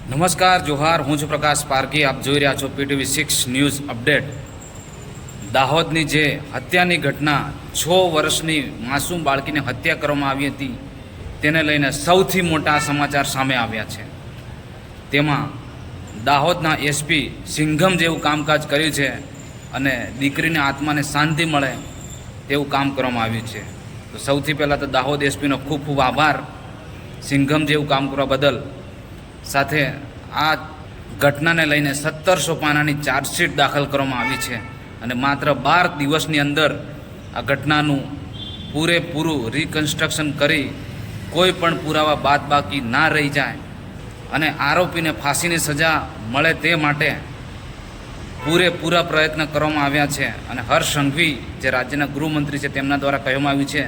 નમસ્કાર જોહાર, હું છું પ્રકાશ પારકી. આપ જોઈ રહ્યા છો PTV 6 ન્યૂઝ અપડેટ. દાહોદની જે હત્યાની ઘટના 6 વર્ષની માસૂમ બાળકીને હત્યા કરવામાં આવી હતી તેને લઈને સૌથી મોટા સમાચાર સામે આવ્યા છે. તેમાં દાહોદના SP સિંઘમ જેવું કામકાજ કર્યું છે અને દીકરીને આત્માને શાંતિ મળે તેવું કામ કરવામાં આવ્યું છે. તો સૌથી પહેલાં તો દાહોદ SPનો ખૂબ ખૂબ આભાર સિંઘમ જેવું કામ કરવા બદલ. સાથે આ ઘટનાને લઈને 1700 પાનાની ચાર્જશીટ દાખલ કરવામાં આવી છે અને માત્ર 12 દિવસની અંદર આ ઘટનાનું પૂરેપૂરું રિકન્સ્ટ્રક્શન કરી કોઈ પણ પુરાવા બાદબાકી ના રહી જાય અને આરોપીને ફાંસીની સજા મળે તે માટે પૂરેપૂરા પ્રયત્ન કરવામાં આવ્યા છે. અને હર્ષ સંઘવી જે રાજ્યના ગૃહમંત્રી છે તેમના દ્વારા કહેવામાં આવ્યું છે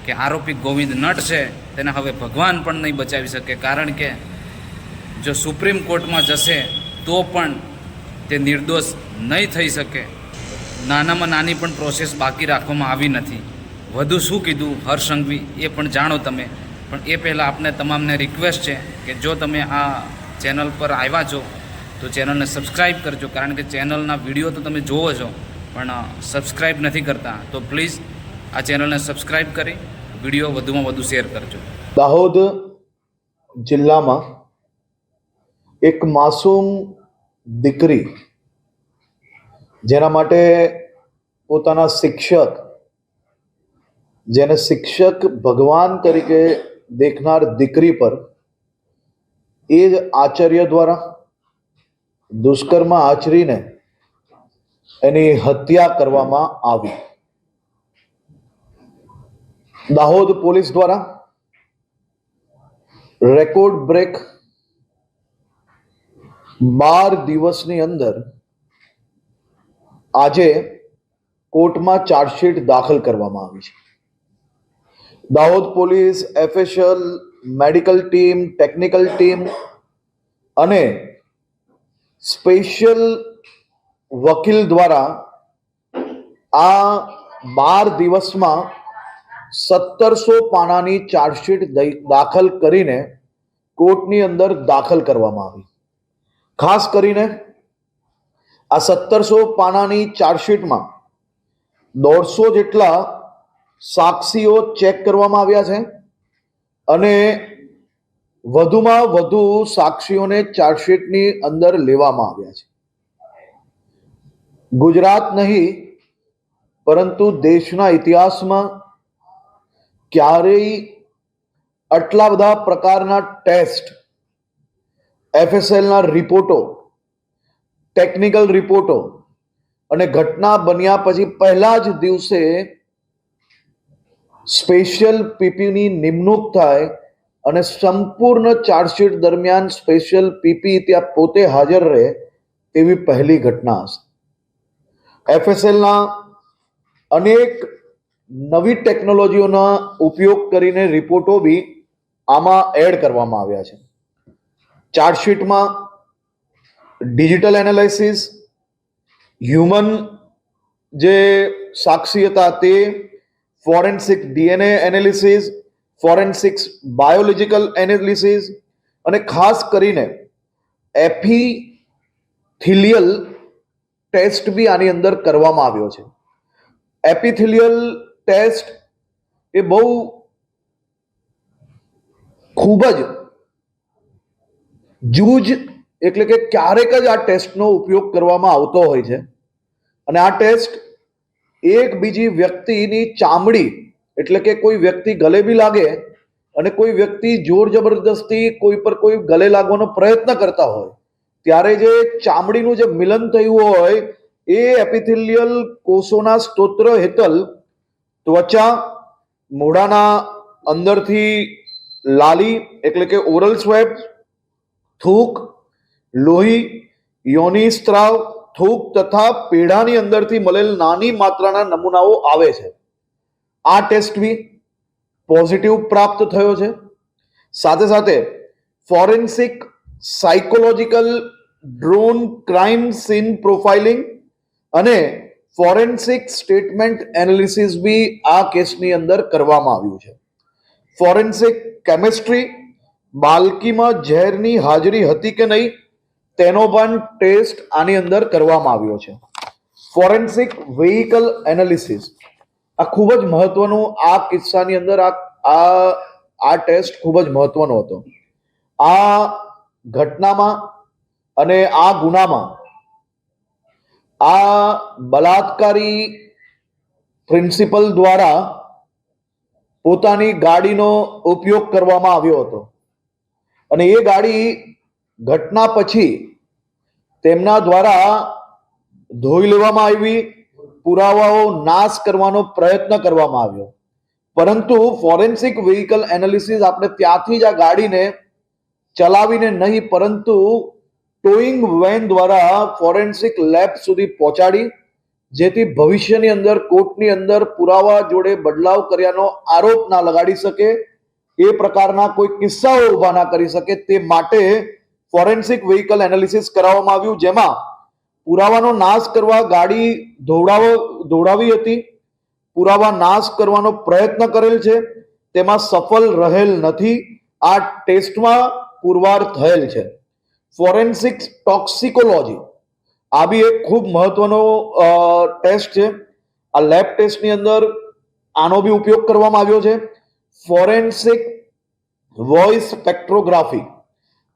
કે આરોપી ગોવિંદ નટ છે તેને હવે ભગવાન પણ નહીં બચાવી શકે, કારણ કે જો સુપ્રીમ કોર્ટમાં જશે તો પણ તે નિર્દોષ નહીં થઈ શકે. નાનામાં નાની પણ પ્રોસેસ બાકી રાખવામાં આવી નથી. વધુ શું કીધું હર્ષ સંઘવી એ પણ જાણો તમે, પણ એ પહેલાં આપને તમામને રિક્વેસ્ટ છે કે જો તમે આ ચેનલ પર આવ્યા છો તો ચેનલને સબસ્ક્રાઈબ કરજો, કારણ કે ચેનલના વિડીયો તો તમે જોવો છો પણ સબસ્ક્રાઈબ નથી કરતા. તો પ્લીઝ આ ચેનલને સબસ્ક્રાઈબ કરી વિડીયો વધુમાં વધુ શેર કરજો. દાહોદ જિલ્લામાં એક માસૂમ દીકરી જેના માટે પોતાના શિક્ષક, જેને શિક્ષક ભગવાન તરીકે દેખનાર દીકરી પર એ જ આચાર્ય દ્વારા દુષ્કર્મ આચરીને એની હત્યા કરવામાં આવી. દાહોદ પોલીસ દ્વારા રેકોર્ડ બ્રેક 12 દિવસની અંદર આજે કોર્ટમાં ચાર્જશીટ દાખલ કરવામાં આવી છે. Dahod police, FSL, medical team, technical team અને સ્પેશિયલ વકીલ દ્વારા આ 12 દિવસમાં 1700 પાનાની ચાર્જશીટ દાખલ કરીને કોર્ટની અંદર દાખલ કરવામાં આવી. ખાસ કરીને આ 1700 પાનાની ચાર્જશીટમાં 150 જેટલા સાક્ષીઓ ચેક કરવામાં આવ્યા છે અને વધુમાં વધુ સાક્ષીઓને ચાર્જશીટની અંદર લેવામાં આવ્યા છે. ગુજરાત નહીં પરંતુ દેશના ઇતિહાસમાં ક્યારેય આટલા બધા પ્રકારના ટેસ્ટ, FSLના રિપોર્ટો, ટેકનિકલ રિપોર્ટો અને ઘટના બન્યા પછી પહેલા જ દિવસે સ્પેશિયલ પીપીની નિમણૂક થાય અને સંપૂર્ણ ચાર્જશીટ દરમિયાન સ્પેશિયલ પીપી ત્યાં પોતે હાજર રહે તેવી પહેલી ઘટના હશે. FSLના અનેક નવી ટેકનોલોજીઓના ઉપયોગ કરીને રિપોર્ટો બી આમાં એડ કરવામાં આવ્યા છે. ચાર્જશીટમાં ડિજિટલ એનાલિસિસ, હ્યુમન જે સાક્ષી હતા તે, forensic DNA analysis, forensics biological analysis અને ખાસ કરીને એપિથેલિયલ ટેસ્ટ બી આની અંદર કરવામાં આવ્યો છે. એપિથેલિયલ ટેસ્ટ એ બહુ ખૂબ જ જૂજ એટલે કે ક્યારેક જ આ ટેસ્ટનો ઉપયોગ કરવામાં આવતો હોય છે અને આ ટેસ્ટ એક બીજી વ્યક્તિની ચામડી એટલે કે કોઈ વ્યક્તિ ગલે બી લાગે અને કોઈ વ્યક્તિ જોર જબરદસ્તી કોઈ પર કોઈ ગલે લાગવાનો પ્રયત્ન કરતા હોય ત્યારે જે ચામડીનું જે મિલન થયું હોય એ એપિથેલિયલ કોષોના સ્તોત્ર હેઠળ ત્વચા, મોઢાના અંદરથી લાલી એટલે કે ઓરલ સ્વેબ, થૂક, લોહી, યોની સ્ત્રાવ, થૂક તથા પેઢાની અંદરથી મળેલ નાની માત્રાના નમૂનાઓ આવે છે. આ ટેસ્ટ બી પોઝિટિવ પ્રાપ્ત થયો છે. સાથે સાથે forensic psychological drone crime scene profiling અને ફોરેન્સિક સ્ટેટમેન્ટ એનાલિસિસ બી આ કેસની અંદર કરવામાં આવ્યું છે. ફોરેન્સિક કેમિસ્ટ્રી, બાળકીમાં ઝેરની હાજરી હતી કે નહીં તેનો પણ ટેસ્ટ આની અંદર કરવામાં આવ્યો છે. ફોરેન્સિક વ્હીકલ એનાલિસિસ આ ખૂબ જ મહત્વનું, આ કિસ્સાની અંદર આ ટેસ્ટ ખૂબ જ મહત્વનો હતો. આ ઘટનામાં અને આ ગુનામાં આ બલાત્કારી પ્રિન્સિપલ દ્વારા પોતાની ગાડીનો ઉપયોગ કરવામાં આવ્યો હતો અને એ ગાડી ઘટના પછી તેમના દ્વારા ધોઈ લેવામાં આવી, પુરાવાઓ નાશ કરવાનો પ્રયત્ન કરવામાં આવ્યો. પરંતુ ફોરેન્સિક વ્હીકલ એનાલિસિસ આપણે ત્યાંથી જ આ ગાડીને ચલાવીને નહીં પરંતુ ટોઈંગ વેન દ્વારા ફોરેન્સિક લેબ સુધી પહોંચાડી, જેથી ભવિષ્યની અંદર કોર્ટની અંદર પુરાવા જોડે બદલાવ કર્યાનો આરોપ ના લગાડી શકે, એ પ્રકારના કોઈ કિસ્સાઓ ઊભા ના કરી શકે, તે માટે ફોરેન્સિક વ્હીકલ એનાલિસિસ કરાવવામાં આવ્યું, જેમાં પુરાવાનો નાશ કરવા ગાડી દોડાવી હતી, પુરાવા નાશ કરવાનો પ્રયત્ન કરેલ છે, તેમાં સફળ રહેલ નથી. આ ટેસ્ટમાં પુરવાર થયેલ છે. ફોરેન્સિક ટોક્સિકોલોજી આ બી એક ખૂબ મહત્વનો ટેસ્ટ છે. આ લેબ ટેસ્ટની અંદર આનો બી ઉપયોગ કરવામાં આવ્યો છે. ફોરેન્સિક વોઇસ સ્પેક્ટ્રોગ્રાફી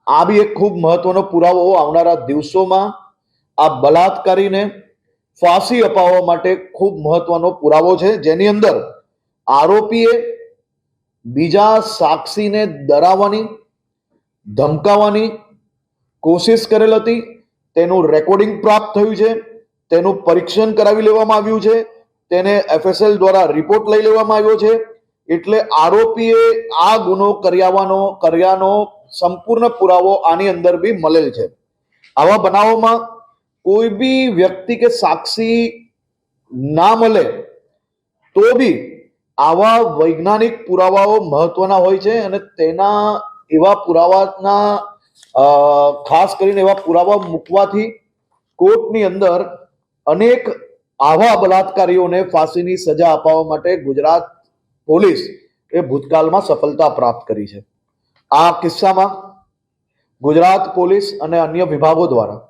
આ બી એક ખૂબ મહત્વનો પુરાવો આવનારા દિવસોમાં આ બલાત્કારીને ફાંસી અપાવવા માટે ખૂબ મહત્વનો પુરાવો છે, જેની અંદર આરોપીએ બીજા સાક્ષીને ડરાવવાની, ધમકાવવાની કોશિશ કરેલ હતી. તેનું રેકોર્ડિંગ પ્રાપ્ત થયું છે, તેનું પરીક્ષણ કરાવી લેવામાં આવ્યું છે, તેને FSL દ્વારા રિપોર્ટ લઈ લેવામાં આવ્યો છે. એટલે આરોપીએ આ ગુનો કર્યાનો સંપૂર્ણ પુરાવો આની અંદર બી મળેલ છે. આવા બનાવોમાં કોઈ બી વ્યક્તિ કે સાક્ષી ના મળે તો બી આવા વૈજ્ઞાનિક પુરાવાઓ મહત્વના હોય છે અને તેના એવા પુરાવાના ખાસ કરીને એવા પુરાવા મૂકવાથી કોર્ટની અંદર અનેક આવા બલાત્કારીઓને ફાંસીની સજા અપાવવા માટે ગુજરાત પોલીસ એ ભૂતકાળમાં સફળતા પ્રાપ્ત કરી છે. આ કિસ્સામાં ગુજરાત પોલીસ અને અન્ય વિભાગો દ્વારા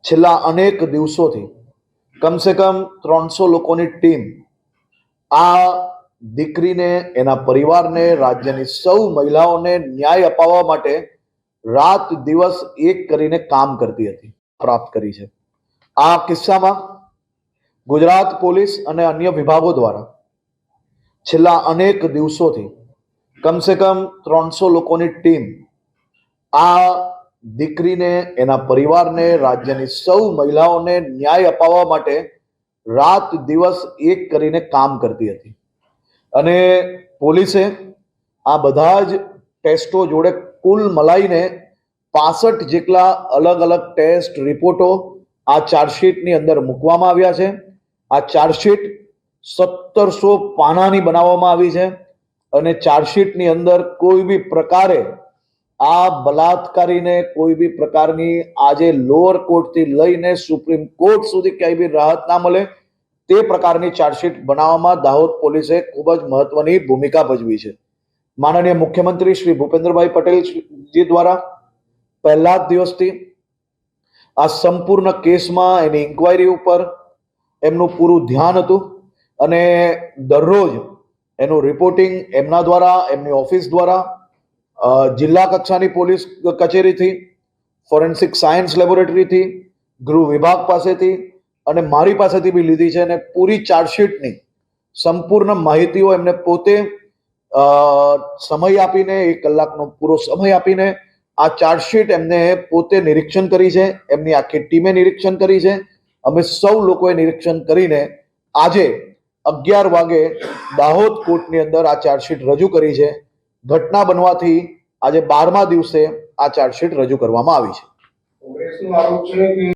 છેલ્લા અનેક દિવસોથી કમસે કમ 300 લોકોની ટીમ આ દીકરીને, એના પરિવારને, રાજ્યની સૌ મહિલાઓને ન્યાય અપાવવા માટે રાત દિવસ એક કરીને કામ કરતી હતી, પ્રાપ્ત કરી છે. આ કિસ્સામાં ગુજરાત પોલીસ અને અન્ય વિભાગો દ્વારા છેલ્લા અનેક દિવસોથી કમસે કમ 300 લોકોની ટીમ આ દીકરીને, એના પરિવારને, રાજ્યની સૌ મહિલાઓને ન્યાય અપાવવા માટે રાત દિવસ એક કરીને કામ કરતી હતી. અને પોલીસે આ બધા જ ટેસ્ટો જોડે કુલ મલાઈને 65 જેટલા અલગ અલગ ટેસ્ટ રિપોર્ટો આ ચાર્જશીટની અંદર મૂકવામાં આવ્યા છે. આ ચાર્જશીટ 1700 પાનાની બનાવવામાં આવી છે અને ચાર્જશીટની અંદર કોઈ બી પ્રકારે આ બલાત્કારીને કોઈ બી પ્રકારની આજે લોઅર કોર્ટથી લઈને સુપ્રીમ કોર્ટ સુધી ક્યાંય બી રાહત ના મળે તે પ્રકારની ચાર્જશીટ બનાવવામાં દાહોદ પોલીસે ખૂબ જ મહત્વની ભૂમિકા ભજવી છે. માનનીય મુખ્યમંત્રી શ્રી ભૂપેન્દ્રભાઈ પટેલજી દ્વારા પહેલા જ દિવસથી આ સંપૂર્ણ કેસમાં એની ઇન્ક્વાયરી ઉપર એમનું પૂરું ધ્યાન હતું અને દરરોજ એનું રિપોર્ટિંગ એમના દ્વારા, એમની ઓફિસ દ્વારા, જિલ્લા કક્ષાની પોલીસ કચેરીથી, ફોરેન્સિક સાયન્સ લેબોરેટરીથી, ગૃહ વિભાગ પાસેથી અને મારી પાસેથી બી લીધી છે. અને પૂરી ચાર્જશીટની સંપૂર્ણ માહિતીઓ એમને પોતે સમય આપીને, 1 કલાકનો પૂરો સમય આપીને આ ચાર્જશીટ એમને પોતે નિરીક્ષણ કરી છે. એમની આખી ટીમે નિરીક્ષણ કરી છે. અમે સૌ લોકોએ નિરીક્ષણ કરીને આજે 11 વાગે દાહોદ કોર્ટની અંદર આ ચાર્જશીટ રજૂ કરી છે. ઘટના બનવાથી આજે 12મા દિવસે આ ચાર્જશીટ રજૂ કરવામાં આવી છે. કોંગ્રેસનો આરોપ છે કે